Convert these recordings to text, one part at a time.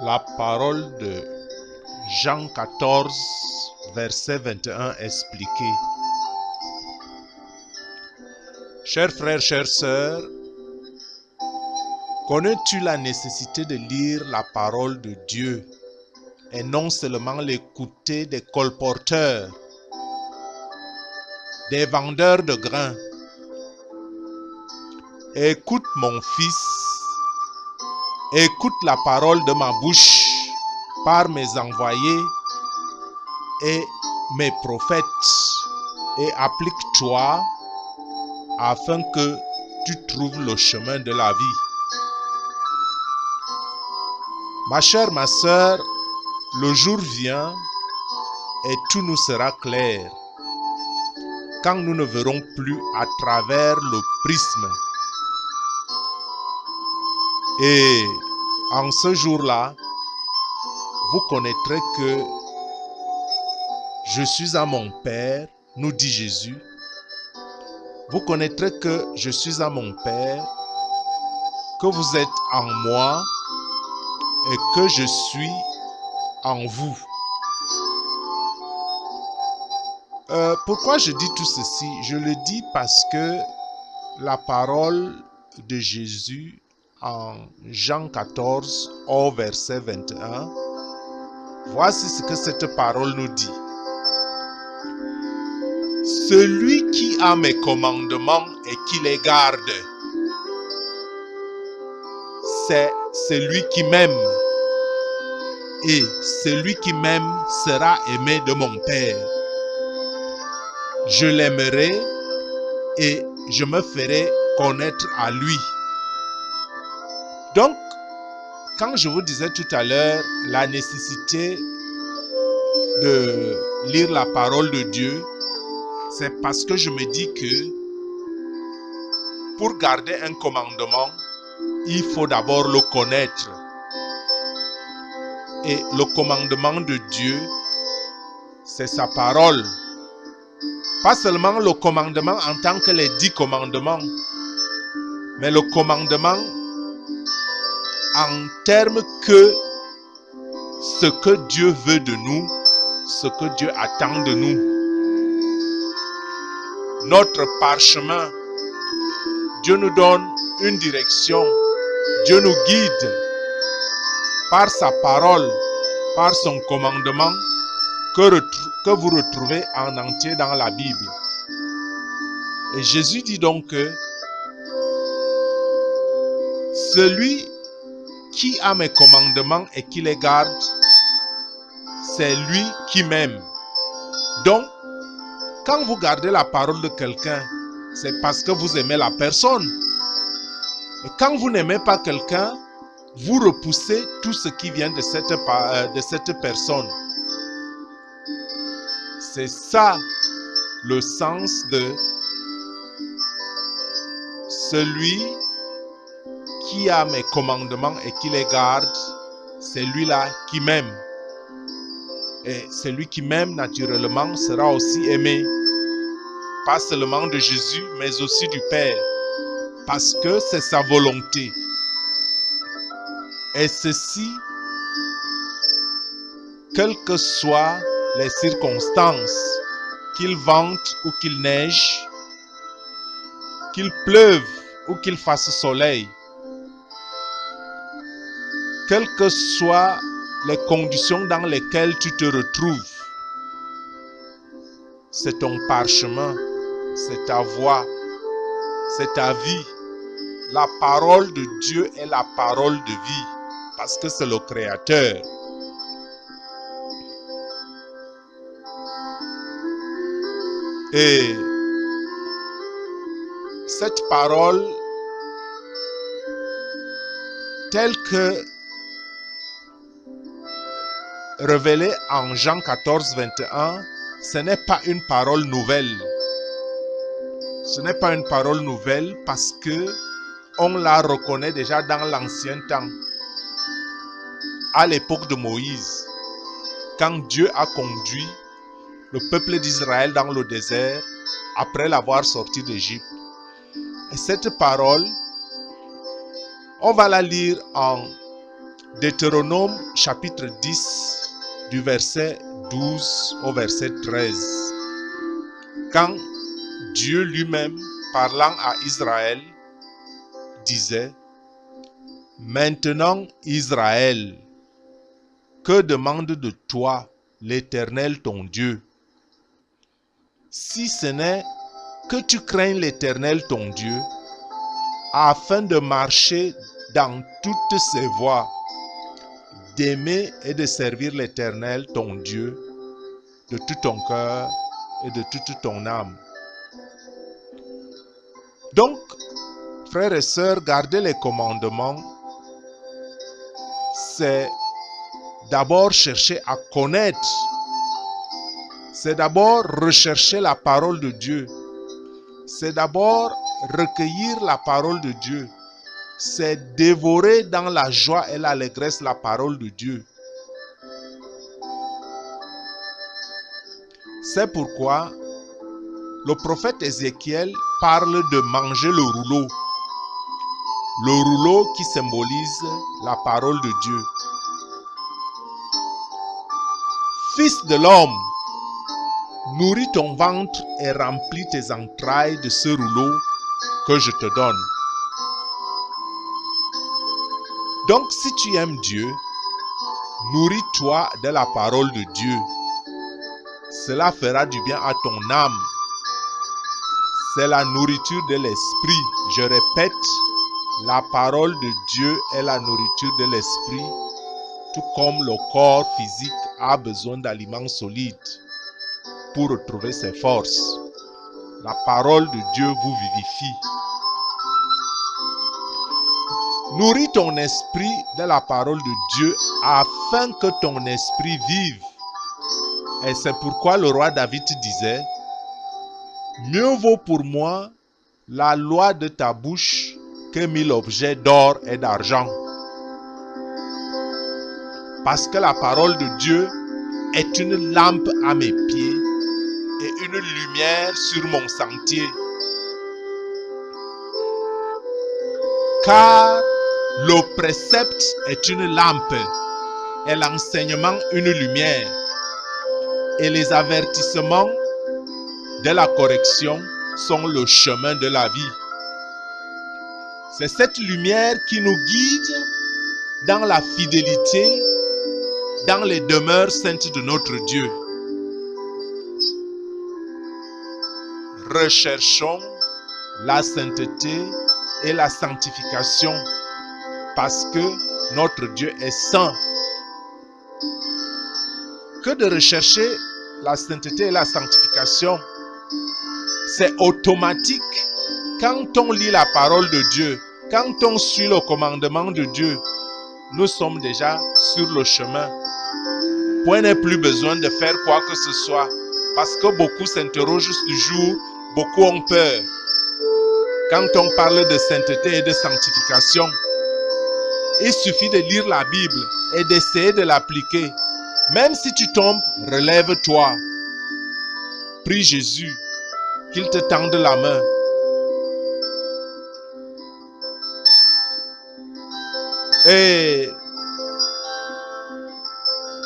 La parole de Jean 14, verset 21 expliquée. Chers frères, chères sœurs, connais-tu la nécessité de lire la parole de Dieu et non seulement l'écouter des colporteurs, des vendeurs de grains? Écoute mon fils, écoute la parole de ma bouche par mes envoyés et mes prophètes et applique-toi afin que tu trouves le chemin de la vie. Ma chère, ma sœur, le jour vient et tout nous sera clair quand nous ne verrons plus à travers le prisme. Et en ce jour-là, vous connaîtrez que je suis à mon Père, nous dit Jésus. Vous connaîtrez que je suis à mon Père, que vous êtes en moi et que je suis en vous. Pourquoi je dis tout ceci? Je le dis parce que la parole de Jésus en Jean 14, au verset 21, voici ce que cette parole nous dit. Celui qui a mes commandements et qui les garde, c'est celui qui m'aime. Et celui qui m'aime sera aimé de mon Père. Je l'aimerai et je me ferai connaître à lui. Donc, quand je vous disais tout à l'heure la nécessité de lire la parole de Dieu, c'est parce que je me dis que pour garder un commandement, il faut d'abord le connaître. Et le commandement de Dieu, c'est sa parole. Pas seulement le commandement en tant que les 10 commandements, mais le commandement en termes que ce que Dieu veut de nous, ce que Dieu attend de nous. Notre parchemin, Dieu nous donne une direction, Dieu nous guide par sa parole, par son commandement que vous retrouvez en entier dans la Bible. Et Jésus dit donc que celui qui a mes commandements et qui les garde, c'est lui qui m'aime. Donc, quand vous gardez la parole de quelqu'un, c'est parce que vous aimez la personne. Et quand vous n'aimez pas quelqu'un, vous repoussez tout ce qui vient de cette personne. C'est ça le sens de celui qui a mes commandements et qui les garde, c'est lui-là qui m'aime. Et celui qui m'aime naturellement sera aussi aimé. Pas seulement de Jésus, mais aussi du Père. Parce que c'est sa volonté. Et ceci, quelles que soient les circonstances, qu'il vente ou qu'il neige, qu'il pleuve ou qu'il fasse soleil, quelles que soient les conditions dans lesquelles tu te retrouves, c'est ton parchemin, c'est ta voix, c'est ta vie. La parole de Dieu est la parole de vie, parce que c'est le Créateur. Et cette parole, telle que révélée en Jean 14, 21, ce n'est pas une parole nouvelle. Ce n'est pas une parole nouvelle parce que on la reconnaît déjà dans l'ancien temps. À l'époque de Moïse, quand Dieu a conduit le peuple d'Israël dans le désert après l'avoir sorti d'Égypte. Et cette parole, on va la lire en Deutéronome chapitre 10 du verset 12 au verset 13. Quand Dieu lui-même, parlant à Israël, disait: Maintenant Israël, que demande de toi l'Éternel ton Dieu, si ce n'est que tu craignes l'Éternel ton Dieu, afin de marcher dans toutes ses voies, d'aimer et de servir l'Éternel ton Dieu de tout ton cœur et de toute ton âme. Donc, frères et sœurs, garder les commandements, c'est d'abord chercher à connaître. C'est d'abord rechercher la parole de Dieu. C'est d'abord recueillir la parole de Dieu. C'est dévorer dans la joie et l'allégresse la parole de Dieu. C'est pourquoi le prophète Ézéchiel parle de manger le rouleau. Le rouleau qui symbolise la parole de Dieu. Fils de l'homme, nourris ton ventre et remplis tes entrailles de ce rouleau que je te donne. Donc si tu aimes Dieu, nourris-toi de la parole de Dieu. Cela fera du bien à ton âme. C'est la nourriture de l'esprit. Je répète, la parole de Dieu est la nourriture de l'esprit, tout comme le corps physique a besoin d'aliments solides pour retrouver ses forces. La parole de Dieu vous vivifie. Nourris ton esprit de la parole de Dieu afin que ton esprit vive. Et c'est pourquoi le roi David disait: mieux vaut pour moi la loi de ta bouche que 1000 objets d'or et d'argent. Parce que la parole de Dieu est une lampe à mes pieds et une lumière sur mon sentier. Car le précepte est une lampe et l'enseignement une lumière. Et les avertissements de la correction sont le chemin de la vie. C'est cette lumière qui nous guide dans la fidélité, dans les demeures saintes de notre Dieu. Recherchons la sainteté et la sanctification parce que notre Dieu est saint. Que de rechercher la sainteté et la sanctification, c'est automatique quand on lit la parole de Dieu, quand on suit le commandement de Dieu. Nous sommes déjà sur le chemin. Point n'est plus besoin de faire quoi que ce soit, parce que beaucoup s'interrogent toujours, beaucoup ont peur. Quand on parle de sainteté et de sanctification, il suffit de lire la Bible et d'essayer de l'appliquer. Même si tu tombes, relève-toi. Prie Jésus qu'il te tende la main. Et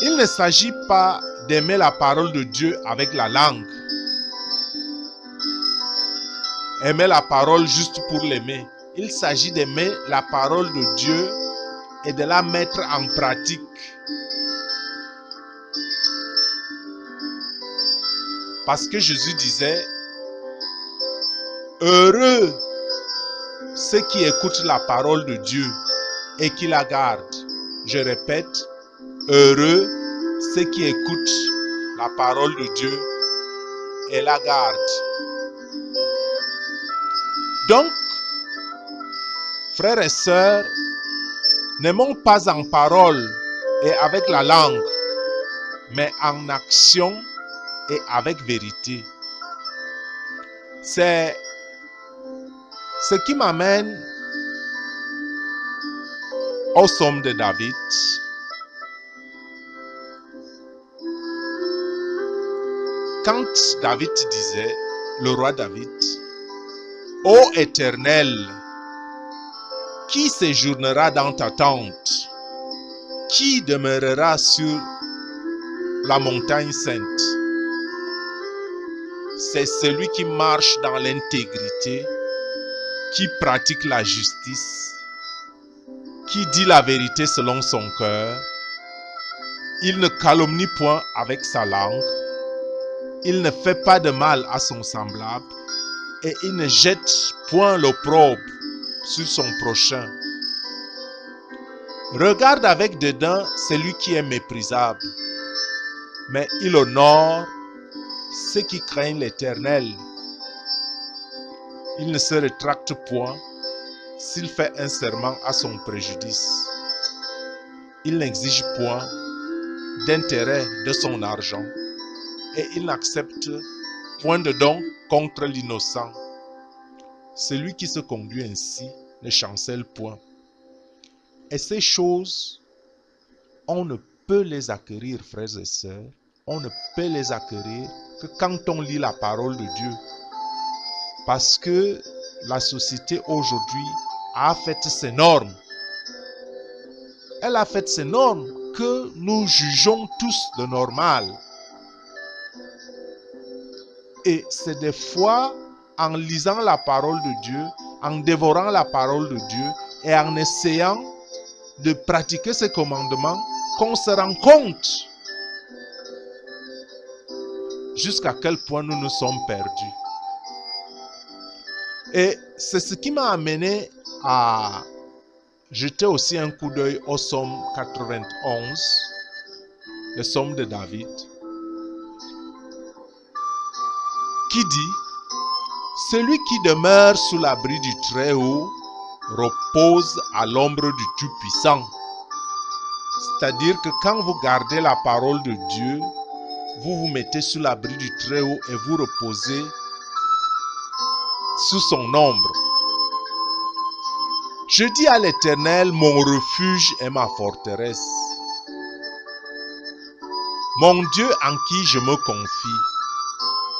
il ne s'agit pas d'aimer la parole de Dieu avec la langue. Aimer la parole juste pour l'aimer. Il s'agit d'aimer la parole de Dieu et de la mettre en pratique. Parce que Jésus disait: heureux ceux qui écoutent la parole de Dieu et qui la gardent. Je répète, heureux ceux qui écoutent la parole de Dieu et la gardent. Donc, frères et sœurs, n'aimons pas en parole et avec la langue, mais en action et avec vérité. C'est ce qui m'amène au psaume de David. Quand David disait, le roi David: ô Éternel, qui séjournera dans ta tente? qui demeurera sur la montagne sainte? C'est celui qui marche dans l'intégrité, qui pratique la justice, qui dit la vérité selon son cœur. Il ne calomnie point avec sa langue, il ne fait pas de mal à son semblable et il ne jette point l'opprobre sur son prochain. Regarde avec dédain celui qui est méprisable, mais il honore ceux qui craignent l'Éternel. Il ne se rétracte point s'il fait un serment à son préjudice. Il n'exige point d'intérêt de son argent et il n'accepte point de don contre l'innocent. Celui qui se conduit ainsi ne chancelle point. Et ces choses, on ne peut les acquérir, frères et sœurs, on ne peut les acquérir que quand on lit la parole de Dieu. Parce que la société aujourd'hui a fait ces normes. Elle a fait ces normes que nous jugeons tous de normal. Et c'est des fois en lisant la parole de Dieu, en dévorant la parole de Dieu et en essayant de pratiquer ces commandements qu'on se rend compte jusqu'à quel point nous nous sommes perdus. Et c'est ce qui m'a amené à jeter aussi un coup d'œil au psaume 91, le psaume de David, qui dit: celui qui demeure sous l'abri du Très-Haut repose à l'ombre du Tout-Puissant. C'est-à-dire que quand vous gardez la parole de Dieu, vous vous mettez sous l'abri du Très-Haut et vous reposez sous son ombre. Je dis à l'Éternel, mon refuge et ma forteresse, mon Dieu en qui je me confie,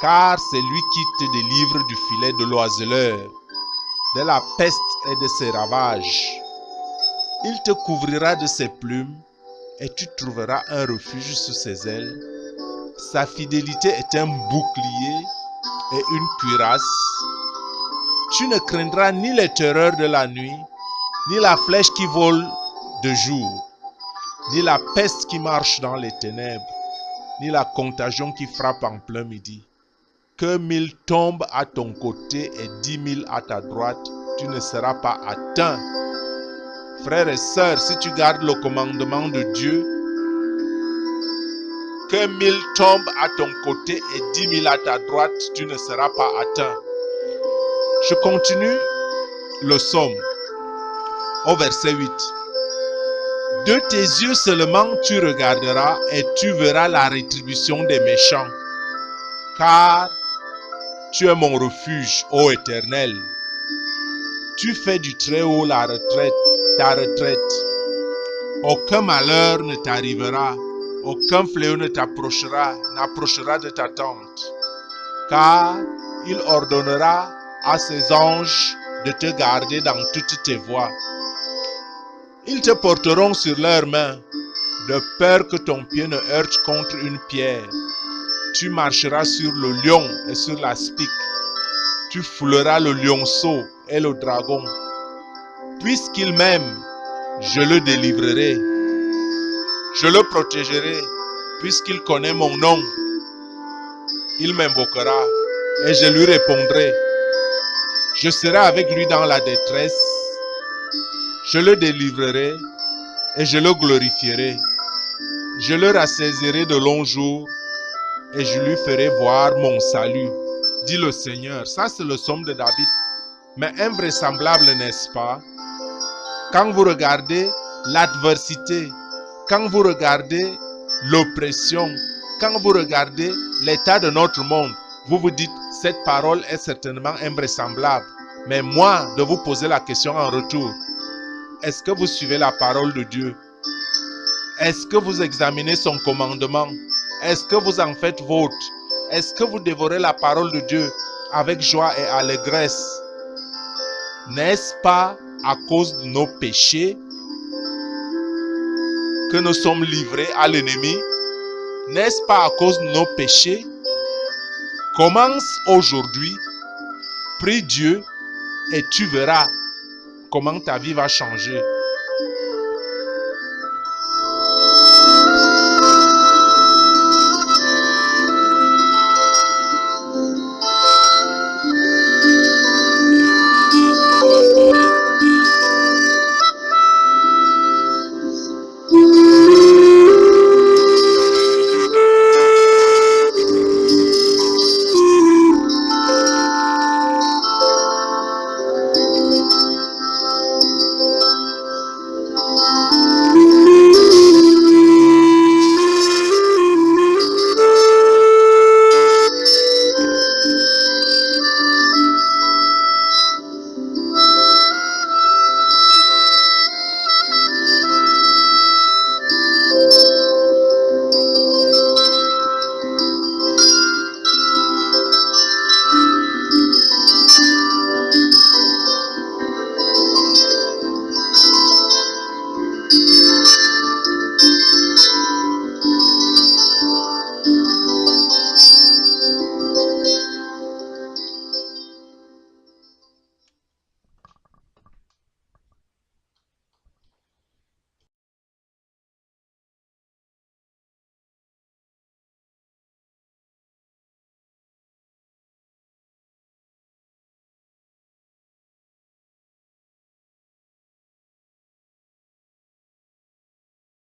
car c'est lui qui te délivre du filet de l'oiseleur, de la peste et de ses ravages. Il te couvrira de ses plumes et tu trouveras un refuge sous ses ailes. Sa fidélité est un bouclier et une cuirasse. Tu ne craindras ni les terreurs de la nuit, ni la flèche qui vole de jour, ni la peste qui marche dans les ténèbres, ni la contagion qui frappe en plein midi. Que 1000 tombent à ton côté et 10 000 à ta droite, tu ne seras pas atteint. Frères et sœurs, si tu gardes le commandement de Dieu, que 1000 tombent à ton côté et 10 000 à ta droite, tu ne seras pas atteint. Je continue le psaume au verset 8. De tes yeux seulement tu regarderas et tu verras la rétribution des méchants. Car tu es mon refuge, ô Éternel. Tu fais du Très-Haut la retraite, ta retraite. Aucun malheur ne t'arrivera, aucun fléau ne n'approchera de ta tente. Car il ordonnera à ses anges de te garder dans toutes tes voies. Ils te porteront sur leurs mains, de peur que ton pied ne heurte contre une pierre. Tu marcheras sur le lion et sur la spique. Tu fouleras le lionceau et le dragon. Puisqu'il m'aime, je le délivrerai. Je le protégerai, puisqu'il connaît mon nom. Il m'invoquera et je lui répondrai. Je serai avec lui dans la détresse. Je le délivrerai et je le glorifierai. Je le rassaisierai de longs jours et je lui ferai voir mon salut, dit le Seigneur. Ça, c'est le psaume de David. Mais invraisemblable, n'est-ce pas? Quand vous regardez l'adversité, quand vous regardez l'oppression, quand vous regardez l'état de notre monde, vous vous dites, cette parole est certainement invraisemblable. Mais moi, de vous poser la question en retour, est-ce que vous suivez la parole de Dieu? Est-ce que vous examinez son commandement? Est-ce que vous en faites vôtre? Est-ce que vous dévorez la parole de Dieu avec joie et allégresse? N'est-ce pas à cause de nos péchés que nous sommes livrés à l'ennemi, n'est-ce pas à cause de nos péchés? Commence aujourd'hui, prie Dieu et tu verras comment ta vie va changer.